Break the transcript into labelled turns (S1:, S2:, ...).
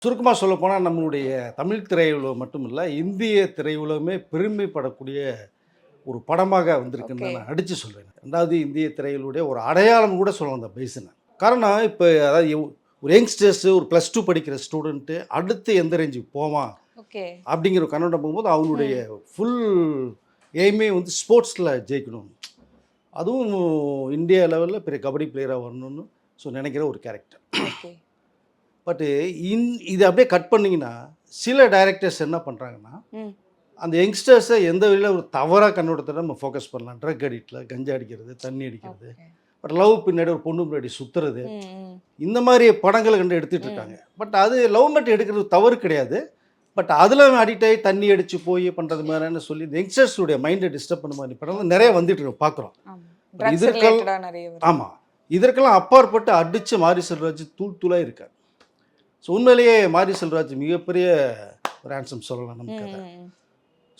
S1: சுருக்கமாக சொல்லப்போனால் நம்மளுடைய தமிழ் திரையுலகம் மட்டும் இல்லை, இந்திய திரையுலகமே பெருமைப்படக்கூடிய ஒரு படமாக வந்திருக்குன்னு
S2: ஓகே.
S1: நான் அடித்து சொல்வேன். ரெண்டாவது இந்திய திரையுடைய ஒரு அடையாளம் கூட சொல்லலாம் அந்த பைசனை. காரணம் இப்போ அதாவது ஒரு யங்ஸ்டர்ஸு ஒரு +2 படிக்கிற ஸ்டூடெண்ட்டு அடுத்து எந்த ரேஞ்சுக்கு போவான்
S2: ஓகே.
S1: அப்படிங்கிற ஒரு கண்ணோட்டம் போகும்போது அவனுடைய ஃபுல் எய்மே வந்து ஸ்போர்ட்ஸில் ஜெயிக்கணும், அதுவும் இந்தியா லெவலில் பெரிய கபடி பிளேயராக வரணும்னு நினைக்கிற ஒரு கேரக்டர்.
S2: ஓகே.
S1: பட்டு இது அப்படியே கட் பண்ணிங்கன்னா சில டைரக்டர்ஸ் என்ன பண்ணுறாங்கன்னா,
S2: ம்.
S1: அந்த யங்ஸ்டர்ஸை எந்த வழியில் ஒரு தவறாக கண்ணோட்டத்தை நம்ம ஃபோக்கஸ் பண்ணலாம். ட்ரக் அடிக்டில் கஞ்சா அடிக்கிறது, தண்ணி அடிக்கிறது,
S2: ஓகே.
S1: பட் லவ் பின்னாடி ஒரு பொண்ணு பின்னாடி சுற்றுறது,
S2: ம், ம்.
S1: இந்த மாதிரி படங்களை கண்டு எடுத்துகிட்டு இருக்காங்க. பட் அது லவ் மேட் எடுக்கிறது தவறு கிடையாது. பட் அதில் அடிக்ட் ஆகி தண்ணி அடித்து போய் பண்ணுறது மாதிரின்னு சொல்லி இந்த யங்ஸ்டர்ஸுடைய மைண்டை டிஸ்டர்ப் பண்ண மாதிரி படங்கள் நிறைய வந்துட்டு இருக்கு பார்க்குறோம்.
S2: ஆமா. Drugs
S1: இதற்கெல்லாம்
S2: related-ஆ நிறைய வருது.
S1: ஆமாம், இதற்கெல்லாம் அப்பாற்பட்டு அடித்து மாரி செல்வராஜ் தூள் தூளாக இருக்கார். உண்மையிலேயே மாரி செல்வராஜ் மிகப்பெரிய ஒரு ஹேண்ட்ஸம் சொல்லலாம் நமக்கு. அதை
S2: ம், ம்.